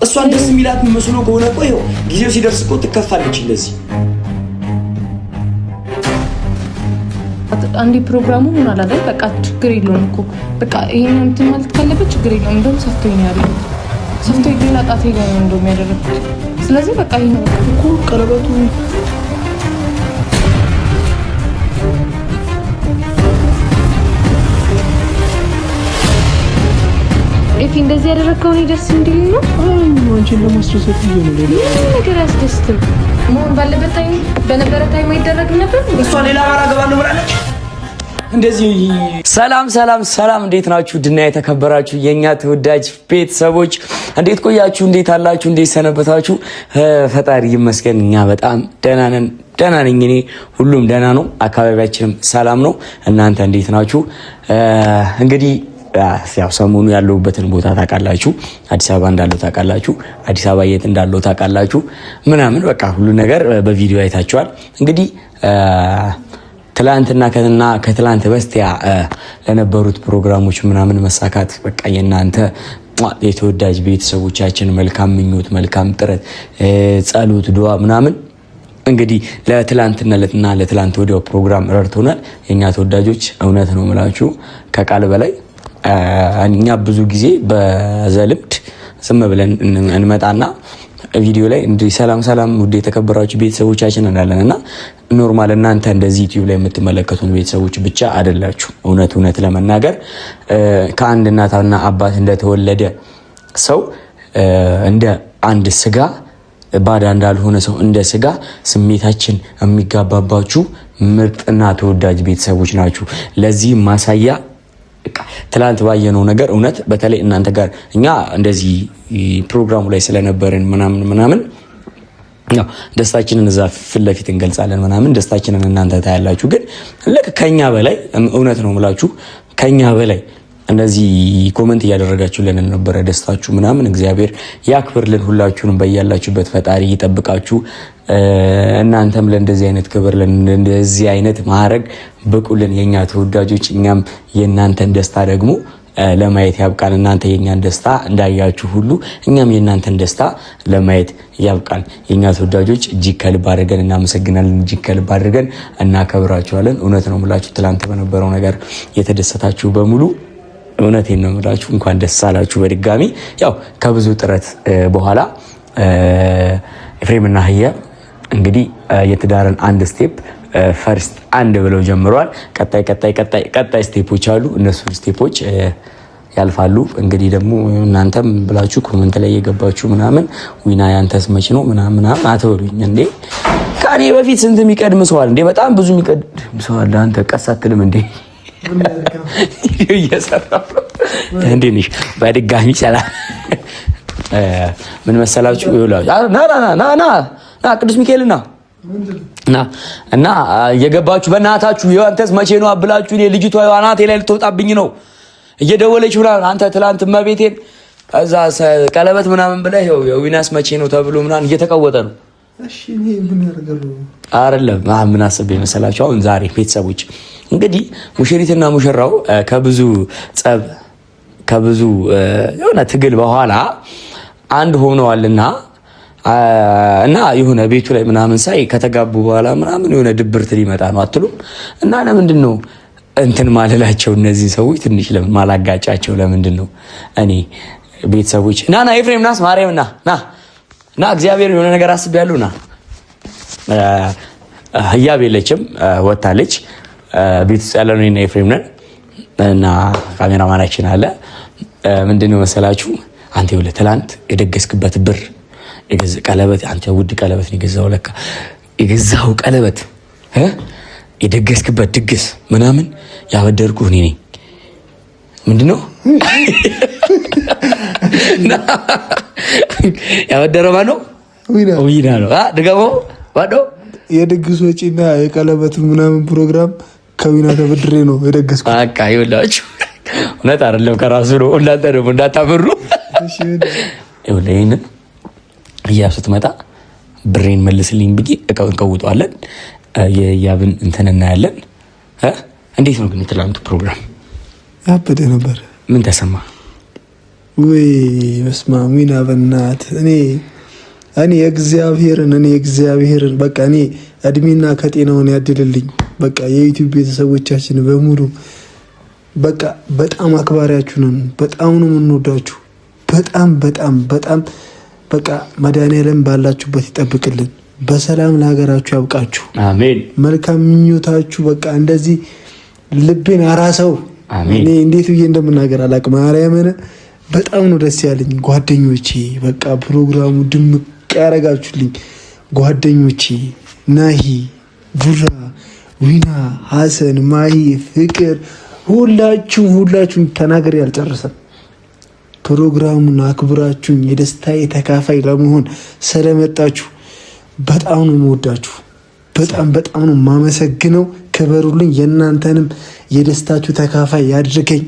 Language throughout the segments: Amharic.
እሷን ደስ የሚላት መስሎ ከሆነ እኮ ይኸው ጊዜው ሲደርስ እኮ ትከፋለች እንደዚህ። አንዴ ፕሮግራሙ ምን አላደረገ በቃ ችግር የለውም እኮ በቃ ይሄን እንትን ማለት ካለበት ችግር የለውም። እንደውም ሰፍቶኛል ሰፍቶኝ ግን አጣቴ ጋር ነው እንደውም ያደረኩት። ስለዚህ በቃ ይሄን እኮ ቀለበቱ እፊ እንደዚህ ያደረከው ነው ደስ እንዲል ነው። አንቺን ለማስደሰት ነው ነገር ያስደስትም መሆን ባለበት ታይም በነበረ ታይም አይደረግም ነበር። እሷ ሌላ አማራ ገባለሁ ብላለች እንደዚህ። ሰላም እንዴት ናችሁ? ድና የተከበራችሁ የኛ ተወዳጅ ቤተሰቦች እንዴት ቆያችሁ? እንዴት አላችሁ? እንዴት ሰነበታችሁ? ፈጣሪ ይመስገን እኛ በጣም ደህና ነኝ እኔ። ሁሉም ደህና ነው፣ አካባቢያችንም ሰላም ነው። እናንተ እንዴት ናችሁ? እንግዲህ ያው ሰሞኑ ያለሁበትን ቦታ ታውቃላችሁ። አዲስ አበባ እንዳለው ታውቃላችሁ። አዲስ አበባ የት እንዳለው ታውቃላችሁ ምናምን በቃ ሁሉ ነገር በቪዲዮ አይታችኋል። እንግዲህ ትላንትና ከትላንት በስቲያ ለነበሩት ፕሮግራሞች ምናምን መሳካት በቃ የእናንተ የተወዳጅ ቤተሰቦቻችን መልካም ምኞት፣ መልካም ጥረት፣ ጸሎት፣ ዱዓ ምናምን እንግዲህ ለትላንትና ለትላንት ወዲያው ፕሮግራም ረድቶናል። የኛ ተወዳጆች እውነት ነው የምላችሁ ከቃል በላይ እኛ ብዙ ጊዜ በዘልምድ ዝም ብለን እንመጣና ቪዲዮ ላይ እንደ ሰላም ውድ የተከበራችሁ ቤተሰቦቻችን እንዳለንና ኖርማል እናንተ እንደዚህ ዩቲዩብ ላይ የምትመለከቱን ቤተሰቦች ብቻ አይደላችሁ። እውነት ለመናገር ከአንድ እናትና አባት እንደተወለደ ሰው እንደ አንድ ስጋ ባዳ እንዳልሆነ ሰው እንደ ስጋ ስሜታችን የሚጋባባችሁ ምርጥና ተወዳጅ ቤተሰቦች ናችሁ። ለዚህ ማሳያ ትላንት ባየነው ነገር እውነት በተለይ እናንተ ጋር እኛ እንደዚህ ፕሮግራሙ ላይ ስለነበርን ምናምን ያው ደስታችንን እዛ ፊት ለፊት እንገልጻለን ምናምን ደስታችንን እናንተ ታያላችሁ። ግን ልክ ከኛ በላይ እውነት ነው የምላችሁ ከኛ በላይ እንደዚህ ኮሜንት እያደረጋችሁልን ነበረ ደስታችሁ ምናምን። እግዚአብሔር ያክብርልን ሁላችሁንም በያላችሁበት ፈጣሪ ይጠብቃችሁ። እናንተም ለእንደዚህ አይነት ክብር ለእንደዚህ አይነት ማዕረግ ብቁልን የኛ ተወዳጆች። እኛም የእናንተን ደስታ ደግሞ ለማየት ያብቃል። እናንተ የኛን ደስታ እንዳያችሁ ሁሉ እኛም የእናንተን ደስታ ለማየት ያብቃል። የኛ ተወዳጆች እጅግ ከልብ አድርገን እናመሰግናለን። እጅግ ከልብ አድርገን እናከብራችኋለን። እውነት ነው የምላችሁ ትላንት በነበረው ነገር የተደሰታችሁ በሙሉ እውነቴን ነው የምላችሁ እንኳን ደስ አላችሁ በድጋሚ። ያው ከብዙ ጥረት በኋላ ኤፍሬምና ህያ እንግዲህ የትዳርን አንድ ስቴፕ ፈርስት አንድ ብለው ጀምረዋል። ቀጣይ ስቴፖች አሉ። እነሱ ስቴፖች ያልፋሉ። እንግዲህ ደግሞ እናንተም ብላችሁ ኮሜንት ላይ የገባችሁ ምናምን ዊና ያንተስ መች ነው ምናምን አትበሉኝ እንዴ። ከኔ በፊት ስንት የሚቀድም ሰው አለ እንዴ? በጣም ብዙ የሚቀድም ሰው አለ። አንተ ቀስ አትልም እንዴ? እየሰራሁ እንዴ ነሽ? በድጋሚ ሰላም ምን መሰላችሁ? ና ቅዱስ ሚካኤልና እና የገባችሁ በእናታችሁ የአንተስ መቼ ነው አብላችሁ እኔ ልጅቷ አናቴ ላይ ልትወጣብኝ ነው እየደወለች ምናምን አንተ ትላንት መቤቴን እዛ ቀለበት ምናምን ብለህ የዊናስ መቼ ነው ተብሎ ምናምን እየተቀወጠ ነው። እሺ እኔ ምን ያደርጋለሁ አይደለም ምን አስቤ መሰላችሁ? አሁን ዛሬ ቤተሰቦች እንግዲህ ሙሽሪትና ሙሽራው ከብዙ ጸብ ከብዙ የሆነ ትግል በኋላ አንድ ሆነዋልና እና የሆነ ቤቱ ላይ ምናምን ሳይ ከተጋቡ በኋላ ምናምን የሆነ ድብርት ሊመጣ ነው አትሉም? እና ለምንድን ነው እንትን ማለላቸው እነዚህ ሰዎች ትንሽ ለምን ማላጋጫቸው? ለምንድን ነው እኔ ቤተሰቦች ና ኤፍሬም ናስ ማርያም ና እግዚአብሔር የሆነ ነገር አስቤያለሁ ና ህያብ የለችም ወጣለች። ቤት ውስጥ ያለነው እኔና ኤፍሬም ነን እና ካሜራማናችን አለ። ምንድነው መሰላችሁ አንተ ይኸውልህ ትላንት የደገስክበት ብር ቀለበት አንተ ውድ ቀለበት ነው የገዛው ለካ የገዛው ቀለበት የደገስክበት ድግስ ምናምን ያበደርኩህ እኔ ነኝ። ምንድነው ያበደረው ማነው? ዊና ነው። ድገሞ ባዶ የድግስ ወጪና የቀለበት ምናምን ፕሮግራም ከዊና ተበድሬ ነው የደገስኩት። በቃ ይኸውላችሁ እውነት አይደለም ከራሱ ነው። እናንተ ደግሞ እንዳታበሩ። እሺ ይኸውልህ ህያብ ስትመጣ ብሬን መልስልኝ ብዬ እቃውን ቀውጧለን። የህያብን እንትን እናያለን። እንዴት ነው ግን ትላንቱ ፕሮግራም? ያበደ ነበር። ምን ተሰማ? ወይ መስማ ሚና በናት እኔ እግዚአብሔርን በቃ እኔ እድሜና ከጤናውን ያድልልኝ። በቃ የዩቲዩብ ቤተሰቦቻችን በሙሉ በቃ በጣም አክባሪያችሁ ነን። በጣም ነው የምንወዳችሁ። በጣም በቃ መድኃኒዓለም ባላችሁበት ይጠብቅልን። በሰላም ለሀገራችሁ ያብቃችሁ። አሜን። መልካም ምኞታችሁ በቃ እንደዚህ ልቤን አራሰው። እኔ እንዴት ብዬ እንደምናገር አላቅም። ማርያምን በጣም ነው ደስ ያለኝ ጓደኞቼ። በቃ ፕሮግራሙ ድምቅ ያረጋችሁልኝ ጓደኞቼ፣ ናሂ፣ ቡራ፣ ዊና፣ ሀሰን፣ ማሂ፣ ፍቅር ሁላችሁም ተናገር ያልጨረሰም ፕሮግራሙን አክብራችሁኝ የደስታዬ ተካፋይ ለመሆን ስለመጣችሁ በጣም ነው የምወዳችሁ። በጣም ነው የማመሰግነው። ክበሩልኝ። የእናንተንም የደስታችሁ ተካፋይ ያድርገኝ።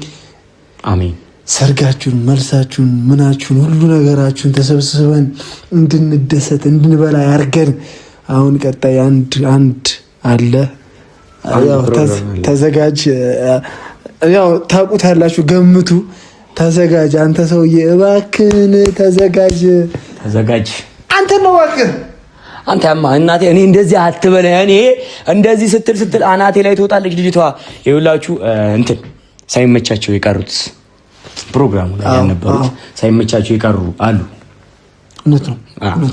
አሜን። ሰርጋችሁን፣ መልሳችሁን፣ ምናችሁን፣ ሁሉ ነገራችሁን ተሰብስበን እንድንደሰት እንድንበላ ያርገን። አሁን ቀጣይ አንድ አለ። ያው ተዘጋጅ። ያው ታውቁታላችሁ፣ ገምቱ። ተዘጋጅ። አንተ ሰውዬ እባክህን ተዘጋጅ። አንተ ነው እባክህ አንተ ያማ እናቴ እኔ እንደዚህ አትበለ። እኔ እንደዚህ ስትል አናቴ ላይ ትወጣለች ልጅቷ። ይኸውላችሁ እንትን ሳይመቻቸው የቀሩት ፕሮግራሙ ላይ ያነበሩት ሳይመቻቸው የቀሩ አሉ። እውነት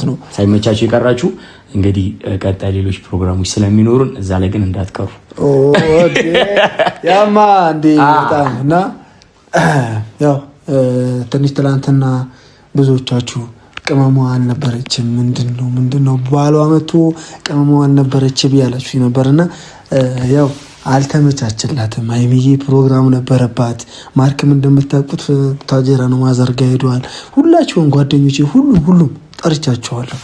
ነው። ሳይመቻቸው የቀራችሁ እንግዲህ ቀጣይ ሌሎች ፕሮግራሞች ስለሚኖሩን እዛ ላይ ግን እንዳትቀሩ። ያማ እንዴ በጣም እና ያው ትንሽ ትላንትና ብዙዎቻችሁ ቅመሟ አልነበረችም ምንድነው ባሏ መጥቶ ቅመሟ አልነበረችም ያላችሁ ነበርና ያው አልተመቻችላትም። አይሚዬ ፕሮግራም ነበረባት። ማርክም እንደምታውቁት ታጀራ ነው ማዘርጋ ሄዷል። ሁላችሁም ጓደኞቼ ሁሉም ጠርቻችኋለሁ።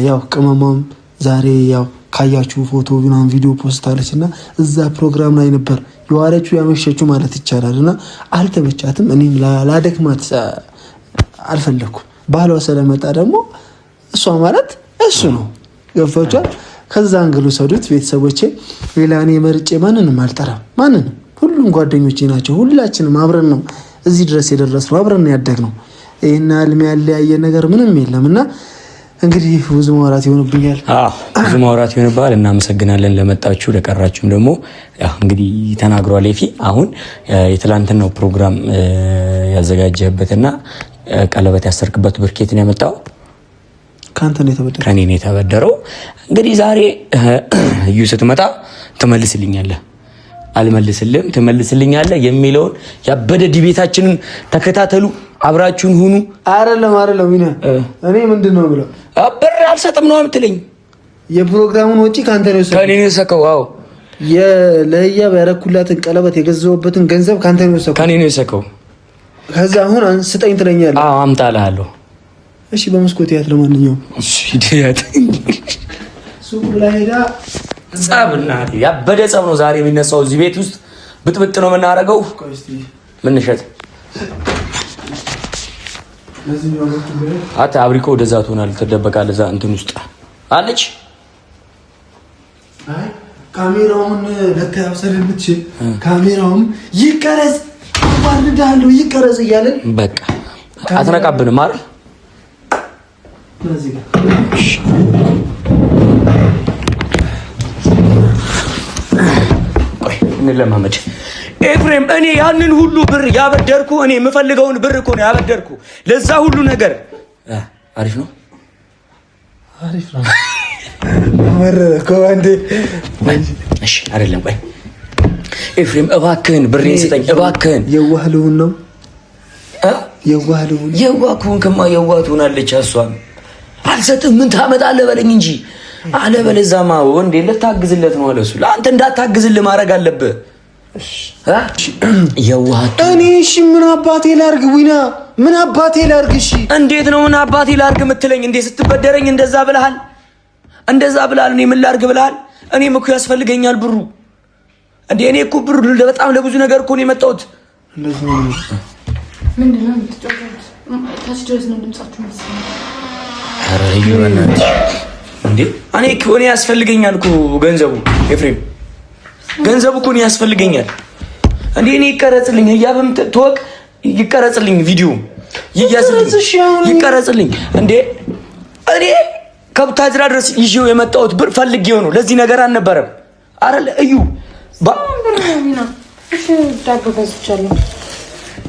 ያው ቅመሟም ዛሬ ያው ካያችሁ ፎቶ ምናምን ቪዲዮ ፖስት አለችና እዛ ፕሮግራም ላይ ነበር የዋለችው ያመሸችው ማለት ይቻላል። እና አልተመቻትም። እኔም ላደክማት አልፈለኩም። ባሏ ስለመጣ ደግሞ እሷ ማለት እሱ ነው። ገብቷችኋል? ከዛ አንግሉ ሰዱት ቤተሰቦቼ። ሌላ እኔ መርጬ ማንንም አልጠራም። ሁሉም ጓደኞቼ ናቸው። ሁላችንም አብረን ነው እዚህ ድረስ የደረስነው፣ አብረን ያደግነው። ይሄን አልሚ ያለያየ ነገር ምንም የለም እና እንግዲህ ብዙ ማውራት ይሆንብኛል። ብዙ ማውራት ይሆንባል። እናመሰግናለን ለመጣችሁ። ለቀራችሁም ደግሞ ያው እንግዲህ ተናግሯል ኤፊ። አሁን የትላንትናው ፕሮግራም ያዘጋጀህበትና ቀለበት ያሰርክበት ብርኬት ነው ያመጣው? ካንተ ነው የተበደረው? ከኔ ነው የተበደረው። እንግዲህ ዛሬ እዩ ስትመጣ ትመልስልኛለህ አልመልስልህም ትመልስልኛለህ የሚለውን ያበደ ዲቤታችንን ተከታተሉ። አብራችሁን ሁኑ። አይደለም ይና እኔ ምንድነው ብለው ብር አልሰጥም ነው የምትለኝ? የፕሮግራሙን ወጪ ካንተ ነው የሰከው? ከኔ ነው የሰከው። አዎ ለህያብ ያረኩላትን ቀለበት ገንዘብ ካንተ ነው የሰከው? ከኔ ነው የሰከው። ከዛ አሁን ስጠኝ ትለኛለህ? አዎ አምጣልሃለሁ። እሺ በመስኮት ያት ለማንኛውም እሺ ዲያት ሱቅ ላይ ሄዳ ጸብና ያበደ ጸብ ነው ዛሬ የሚነሳው። እዚህ ቤት ውስጥ ብጥብጥ ነው የምናደርገው። ምን እሸት አታ አብሪኮ ወደዛ ትሆናለህ፣ ትደበቃለህ። እዛ እንትን ውስጥ አለች። አይ ካሜራውን ለታያሰል የምትችል ካሜራውን ይቀረጽ ማርዳሉ ይቀረጽ እያለን በቃ አትነቃብንም አይደል? ለዚህ ጋር ቆይ እንለማመድ። ኤፍሬም እኔ ያንን ሁሉ ብር ያበደርኩ እኔ የምፈልገውን ብር እኮ ነው ያበደርኩ። ለዛ ሁሉ ነገር አሪፍ ነው። አመረረ ኮንዴ እሺ አይደለም። ቆይ ኤፍሬም እባክህን ብሬን ስጠኝ እባክህን። የዋህልውን ነው የዋህልውን ከማ የዋህቱን አለች። እሷም አልሰጥም ምን ታመጣለህ በለኝ እንጂ አለበለዚያማ ወንዴ ልታግዝለት ነው አለሱ። ለአንተ እንዳታግዝልህ ማድረግ አለብህ። የዋህቱ እኔ እሺ ምን አባቴ ላርግ? ዊና ምን አባቴ ላርግ? እሺ እንዴት ነው ምን አባቴ ላርግ የምትለኝ? እንዴ ስትበደረኝ እንደዛ ብለሃል። እኔ ምን ላርግ ብለሃል? እኔም እኮ ያስፈልገኛል ብሩ። እንዴ እኔ እኮ ብሩ በጣም ለብዙ ነገር እኮ ነው የመጣሁት። እንደዚህ ነው። ምንድነው የምትጫወቱት? ታች ድረስ ነው ድምጻችሁ መሰለኝ። ኧረ ይወናት እንዴ እኔ እኮ ያስፈልገኛል እኮ ገንዘቡ። ኤፍሬም ገንዘቡ እኮ ያስፈልገኛል። እንዴ እኔ ይቀረጽልኝ፣ ህያብም ተወቅ ይቀረጽልኝ ቪዲዮ። ይቀረጽልኝ እንዴ እኔ ከቡታጅራ ድረስ ይዤው የመጣሁት ብር ፈልጌው ነው። ለዚህ ነገር አልነበረም አይደል? እዩ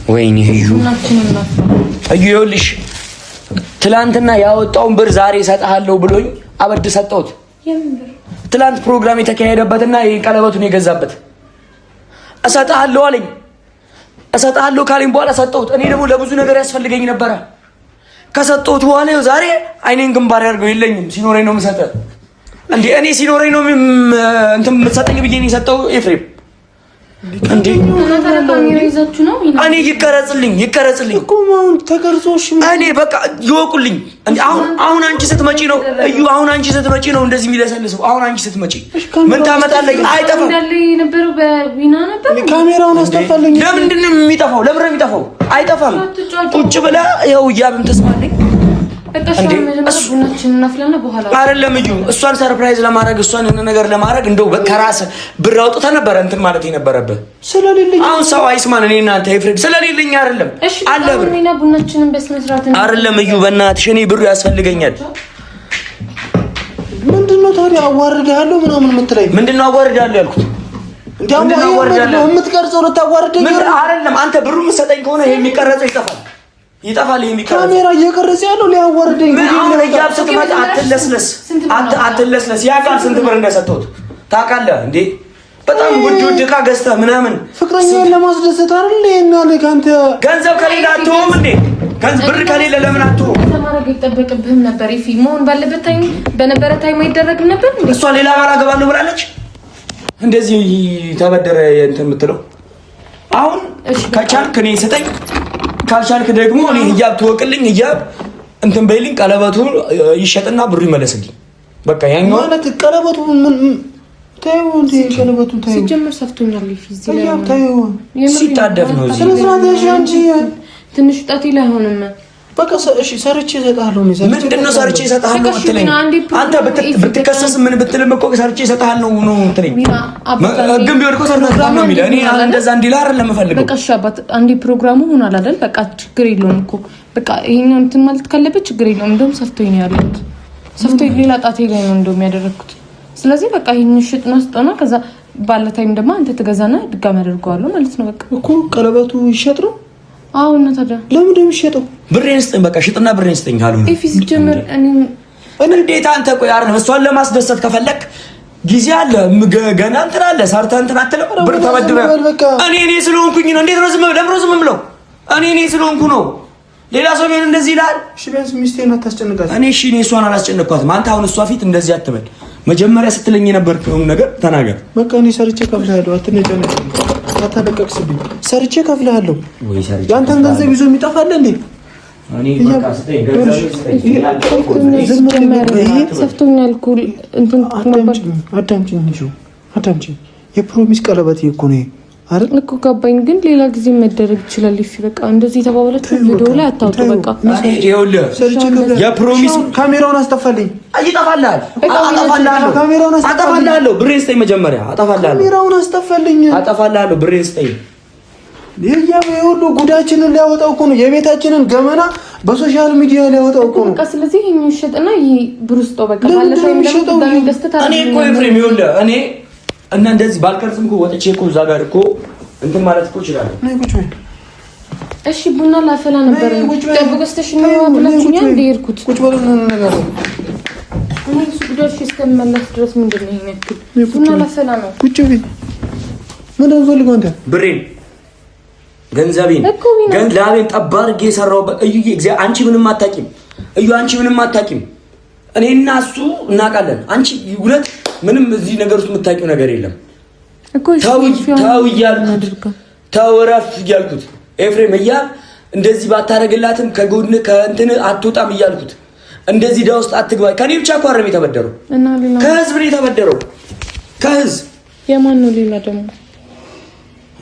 ወይኔ እዩ ይኸውልሽ ትላንትና ያወጣውን ብር ዛሬ እሰጥሃለሁ ብሎኝ አበድ ሰጠሁት። ትላንት ፕሮግራም የተካሄደበትና ቀለበቱን የገዛበት እሰጥሃለሁ አለኝ። እሰጥሃለሁ ካለኝ በኋላ ሰጠሁት። እኔ ደግሞ ለብዙ ነገር ያስፈልገኝ ነበረ። ከሰጠሁት በኋላ ዛሬ አይኔን ግንባር ያድርገው የለኝም። ሲኖረኝ ነው የምሰጠህ እንዴ እኔ ሲኖረኝ ነው እንትን የምትሰጠኝ ብዬ ነው የሰጠው ኤፍሬም እንዴ እኔ ይቀረጽልኝ እኮ ማውን ተቀርጾሽ እኔ በቃ ይወቁልኝ። አሁን አንቺ ስትመጪ ነው እዩ አሁን አንቺ ስትመጪ ነው እንደዚህ የሚለሰልሰው። አሁን አንቺ ስትመጪ ምን ታመጣለኝ? አይጠፋም ነበር በዊና ነበር ካሜራውን አስተፋለኝ። ለምንድን ነው የሚጠፋው? ለምን ነው የሚጠፋው? አይጠፋም። ቁጭ ብላ ይኸው እያብም ተስማለኝ አይደለም እዩ እሷን ሰርፕራይዝ ለማድረግ እሷን የሆነ ነገር ለማድረግ እንደው ከራስህ ብር አውጥተህ ነበር እንትን ማለት የነበረብህ። ስለሌለኝ አሁን ሰው አይስማን። እኔ እናንተ ኤፍሬም ስለሌለኝ አይደለም አለ ብር ቡናችንን በስነ ስርዓት አይደለም እዩ በእናትሽ እኔ ብሩ ያስፈልገኛል። ምንድነው ታዲያ አዋርድሃለሁ ምናምን የምትለኝ? ምንድነው አዋርድሃለሁ ያልኩት? እንዴ አዋርድሃለሁ የምትቀርጸው ልታዋርደኝ አይደለም። አንተ ብሩ የምትሰጠኝ ከሆነ ይሄ የሚቀረጸው ይጠፋል የሚቀርጸው ካሜራ እየቀረጸ ያለው ሊያዋርደኝ ምን አሁን እያብ ስትመጣ አትለስለስ ያውቃል ስንት ብር እንደሰጠሁት ታውቃለህ እንዴ? በጣም ውድ ዕቃ ገዝተህ ምናምን ፍቅረኛዬን ለማስደሰት አይደል? እና ለካንተ ገንዘብ ከሌለ አትሆም እንዴ? ብር ከሌለ ለምን አትሆም? ተማረግ ይጠበቅብህም ነበር። ይፊ መሆን ባለበት ታይም በነበረ ታይም አይደረግም ነበር እንዴ? እሷ ሌላ ባላ ገባለሁ ብላለች። እንደዚህ ተበደረ እንትን የምትለው አሁን ከቻልክ እኔ ስጠኝ ካልቻልክ ደግሞ እኔ ህያብ ትወቅልኝ ህያብ እንትን በይልኝ ቀለበቱን ይሸጥና ብሩ ይመለስልኝ። በቃ ያኛው ማለት ቀለበቱ ምን ታዩ እንዴ? ቀለበቱ ታዩ ሲጀምር ሰፍቶኛል። ይፊዝ ይላል ታዩ ሲታደፍ ነው እዚህ ስለዚህ አንቺ ትንሽ ጣት ይላሆንም በቃ እሺ ሰርቼ እሰጥሃለሁ ነው። ምንድነው ሰርቼ እሰጥሃለሁ የምትለኝ? አንተ ብትከሰስ ምን ብትልም እኮ ሰርቼ እሰጥሃለሁ ነው የምትለኝ። ግን ቢወድቆ ሰርተህ ነው የሚለው። እኔ እንደዛ እንዲላ አይደለም የምፈልገው። በቃ እሺ አባት አንዴ ፕሮግራሙ ሆኗል አይደል? በቃ ችግር የለውም እኮ በቃ ይሄኛው እንትን ማለት ካለበት ችግር የለውም። እንደውም ሰፍቶኝ ነው ያለሁት። ሰፍቶኝ ሌላ ጣቴ ላይ ነው እንደውም ያደረኩት። ስለዚህ በቃ ይሄን ሽጥ ነው ስጠና ከዛ ባለ ታይም ደግሞ አንተ ትገዛና ድጋሚ አደርገዋለሁ ማለት ነው። በቃ እኮ ቀለበቱ ይሸጥ ነው። አዎ እና ታዲያ ለምን እንደሚሸጠው ብሬን ስጠኝ። በቃ ሽጥና ብሬን ስጠኝ ካልሆነ ኤፊስ ጀመር እኔ እንዴት አንተ ቆይ አይደለም እሷን ለማስደሰት ከፈለክ ጊዜ አለ ገና እንትን አለ ሰርተህ እንትን አትልም። ብር ተበድረህ እኔ ስለሆንኩኝ ነው። እንዴት ነው ዝም ብለው እኔ ስለሆንኩ ነው። ሌላ ሰው ቢሆን እንደዚህ ይላል። እሺ ቢያንስ ሚስቴን አታስጨንቃት። እኔ እሷን አላስጨነቅኳትም። አንተ አሁን እሷ ፊት እንደዚህ አትበል። መጀመሪያ ስትለኝ የነበርከው ነገር ተናገር። በቃ እኔ ሰርቼ ከፍልሃለሁ። አትነጫነጭ፣ አታለቀቅስብኝ። ሰርቼ ከፍልሃለሁ። ያንተን ገንዘብ ይዞ የሚጠፋል እንዴ? እኔ በቃ ስትይ ሰፍቶኛል እኮ እንትን አዳምጪኝ። የፕሮሚስ ቀለበት እኮ ነው አይደል? እኮ ገባኝ፣ ግን ሌላ ጊዜ መደረግ ይችላል። ይፊ በቃ እንደዚህ ተባብላችሁ ቪዲዮ ላይ አታውጡ። በቃ ይኸውልህ የፕሮሚስ ካሜራውን አስጠፋልኝ። ይጠፋልሃል። አጠፋልሃለሁ። ብሬን ስጠኝ መጀመሪያ። ካሜራውን አስጠፋልኝ። አጠፋልሃለሁ። ብሬን ስጠኝ። ሁሉ ጉዳችንን ሊያወጣው እኮ ነው። የቤታችንን ገመና በሶሻል ሚዲያ ሊያወጣው እኮ ነው። በቃ ስለዚህ ይሄን ይሸጥና ይሄ ብሩስጦ በቃ ባለፈው እንደም ዳኒ ገስተታ እኔ እኮ ኤፍሬም ይኸውልህ እኔ እና እንደዚህ ባልቀርጽም እኮ ወጥቼ እኮ እዛ ጋር እኮ እንትን ማለት እኮ እችላለሁ። ነይ ቁጭ በይ። እሺ ቡና ላፈላ ነበር። ጠብቀስተሽ ነው ብላችሁኛ እንደ ይርኩት ቁጭ በሉ ነገር እኔ ሱዳሽ እስከመለስ ድረስ ምንድነው ይሄን ያክል ቡና ላፈላ ነው። ቁጭ በይ። ምን ፈልገው አንተ ብሬን ገንዘቤን ላቤን ጠባርጌ የሰራሁበት እዩዬ፣ አንቺ ምንም አታውቂም። እዩ አንቺ ምንም አታውቂም። እኔና እሱ እናውቃለን። አንቺ ሁለት ምንም እዚህ ነገር ውስጥ የምታውቂው ነገር የለም። ተው እያልኩት ተው እረፍ እያልኩት ኤፍሬም እያል እንደዚህ ባታረግላትም ከጎን ከእንትን አትወጣም እያልኩት እንደዚህ ዳ ውስጥ አትግባ። ከኔ ብቻ እኮ አይደለም የተበደረው ከህዝብ ነው የተበደረው። ከህዝብ የማን ነው ሌላ ደግሞ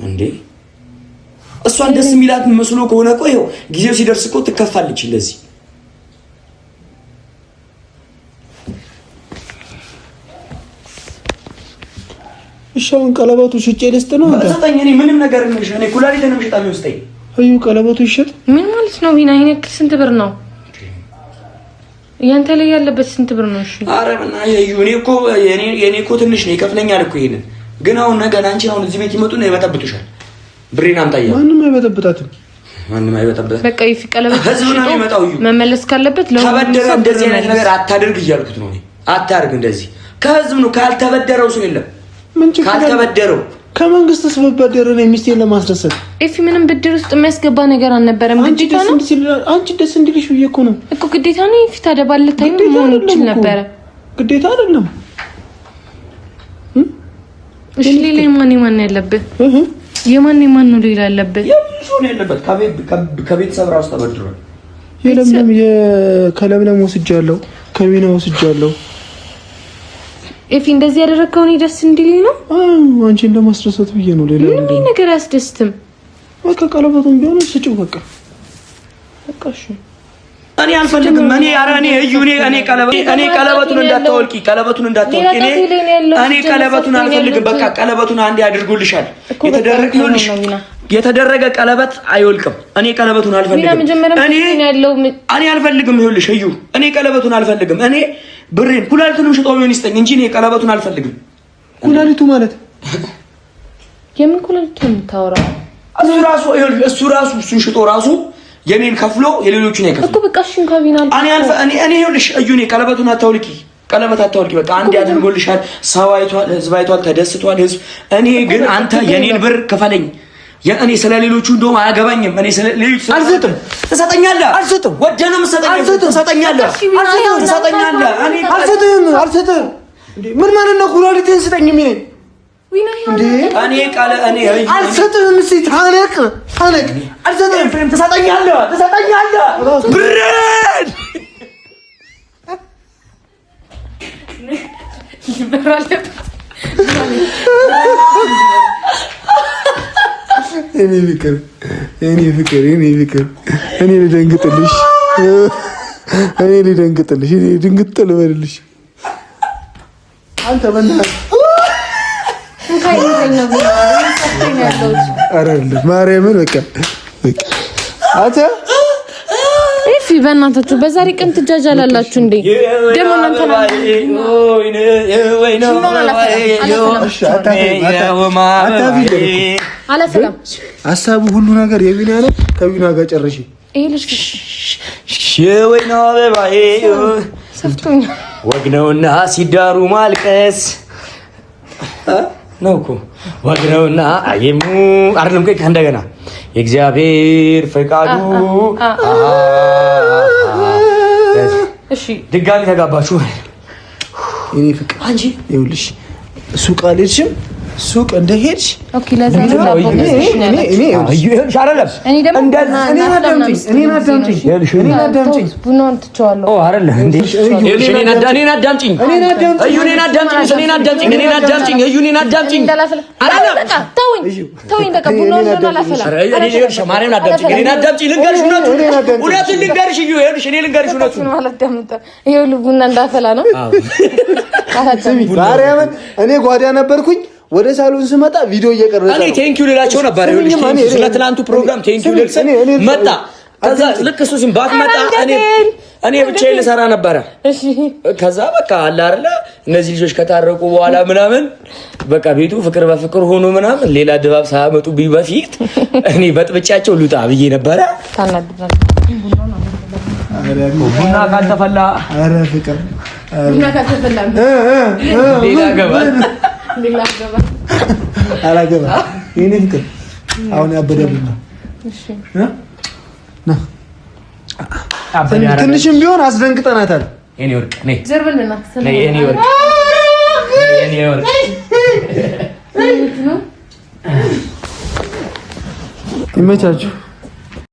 እንዴ? እሷን ደስ የሚላት መስሎ ከሆነ እኮ ይኸው ጊዜው ሲደርስ እኮ ትከፋለች እንደዚህ። እሺውን ቀለበቱ ሽጬ ልስጥ ነው ሰጠኝ። እኔ ምንም ነገር እኔ ኩላሊቴንም ሽጣ ቢወስጠኝ እዩ ቀለበቱ ይሸጥ ምን ማለት ነው? ቢና ይሄን ያክል ስንት ብር ነው? ያንተ ላይ ያለበት ስንት ብር ነው? እሺ ኧረ ምን እዩ የኔ እኮ ትንሽ ነው ይከፍለኛል እኮ ይሄንን። ግን አሁን ነገ አንቺ አሁን እዚህ ቤት ይመጡና ይበጠብጡሻል። ብሬን አምጣያ። ማንም አይበጠብጣትም። በቃ ይፊ ቀለበት ህዝብ ነው የሚመጣው። እዩ መመለስ ካለበት ተበደረ። እንደዚህ አይነት ነገር አታድርግ እያልኩት ነው እኔ። አታድርግ እንደዚህ። ከህዝብ ነው ካልተበደረው ሰው የለም። ካልተበደረው ከመንግስት ስበደረ ነው ሚስቴን ለማስደሰት። ኤፊ ምንም ብድር ውስጥ የሚያስገባ ነገር አልነበረም። ግዴታ ነው። አንቺ ደስ እንዲልሽ ብዬ እኮ ነው እኮ ግዴታ ነው። ኤፊ ታዲያ ባለታይ መሆን ይችላል ነበር። ግዴታ አይደለም። እሺ ሌላ ማን ያለበት? የማን ነው ሌላ ያለበት? የምን ያለበት? ከቤተሰብ ራሱ ተበድሯል። የለምለም ከለምለም ወስጃለሁ፣ ከቢና ወስጃለሁ። ኤፊ እንደዚህ ያደረከው እኔ ደስ እንዲል ነው። አንቺን ለማስደሰት ብዬ ነው። ሌላ ምንም ነገር አያስደስትም። በቃ ቀለበቱን ቢሆን ስጪው። በቃ እሺ እኔ አልፈልግም። እኔ ቀለበቱን እንዳታወልቂ፣ እኔ ቀለበቱን አልፈልግም። በቃ ቀለበቱን አንዴ አድርጎልሻል። የተደረገ ቀለበት አይወልቅም። እኔ ቀለበቱን አልፈልግም። እኔ አልፈልግም። ይኸውልሽ እዩ፣ እኔ ቀለበቱን አልፈልግም። እኔ ብሬን ኩላሊቱንም ሽጦ ቢሆን ይስጠኝ እንጂ እኔ ቀለበቱን አልፈልግም። ኩላሊቱ ማለት የምን ኩላሊቱ የምታወራው? እሱ ራሱ እሱን ሽጦ ራሱ የኔን ከፍሎ የሌሎቹን አይከፍል እኮ በቃ እሺ እንኳን ቢናል እኔ ይኸውልሽ እዩ፣ እኔ ቀለበቱን አታውልቂ፣ በቃ አንዴ አድርጎልሻል። ሰው አይቷል፣ ህዝብ አይቷል፣ ተደስቷል ህዝብ። እኔ ግን አንተ የኔን ብር ክፈለኝ። እኔ ስለ ሌሎቹ እንደውም አያገባኝም። እኔ ስለ ሌሎቹ አልሰጥም። ትሰጠኛለህ? አልሰጥም። ወደንም ትሰጠኛለህ? አልሰጥም። ምን ማለት ነው? ኩላሊትህን ስጠኝ የሚለኝ አልሰጥም። እስኪ ታነቅ። አልሰጥም። ትሰጠኛለህ ብሬን እኔ ፍቅር እኔ ልደንግጥልሽ፣ እኔ ድንግጥ ልበልልሽ። አንተ በእናትህ ማርያምን በቃ አንተ ኤፊ በእናታችሁ በዛሬ ቀን ትጃጃላላችሁ እንዴ? ደግሞ አላፈላም። ሀሳቡ ሁሉ ነገር የቢና ነው። ከቢና ጋር ጨርሼ ወግ ነውና ሲዳሩ ማልቀስ ነው እኮ ወግ ነውና አይሙ አይደለም። እንደገና የእግዚአብሔር ፈቃዱ እሺ፣ ድጋሚ ተጋባችሁ። እኔ ፍቅር አንቺ ይኸውልሽ ሱቅ አልሄድሽም? ሱቅ እንደሄድሽ ኦኬ። ለዛ ነው እኔ ቡናውን ትቸዋለሁ። አይደለም እንዴ? እኔን አዳምጪኝ። ተወኝ በቃ ቡናውን አላፈላም። ቡና እንዳፈላ ነው። እኔ ጓዳ ነበርኩኝ። ወደ ሳሎን ስመጣ ቪዲዮ እየቀረጸ እኔ ቴንኪው ልላቸው ነበር። ይኸውልሽ ስለ ትናንቱ ፕሮግራም ቴንኪው ልልሰን መጣ። ከዛ ልክ እሱ ሲባክ መጣ። እኔ ብቻዬን ልሰራ ነበረ። እሺ ከዛ በቃ አለ አይደለ እነዚህ ልጆች ከታረቁ በኋላ ምናምን በቃ ቤቱ ፍቅር በፍቅር ሆኖ ምናምን ሌላ ድባብ ሳያመጡብኝ በፊት እኔ በጥብጫቸው ልውጣ ብዬ ነበረ። ቡና ካልተፈላ ኧረ ፍቅር ቡና ካልተፈላ ሌላ ገባ አላገባ የኔ ፍቅር አሁን ያበደብኝ ነው። እሺ ትንሽም ቢሆን አስደንግጠናታል። የኔ ወርቅ ነይ ዘርበልና ነይ የኔ ወርቅ ይመቻችሁ።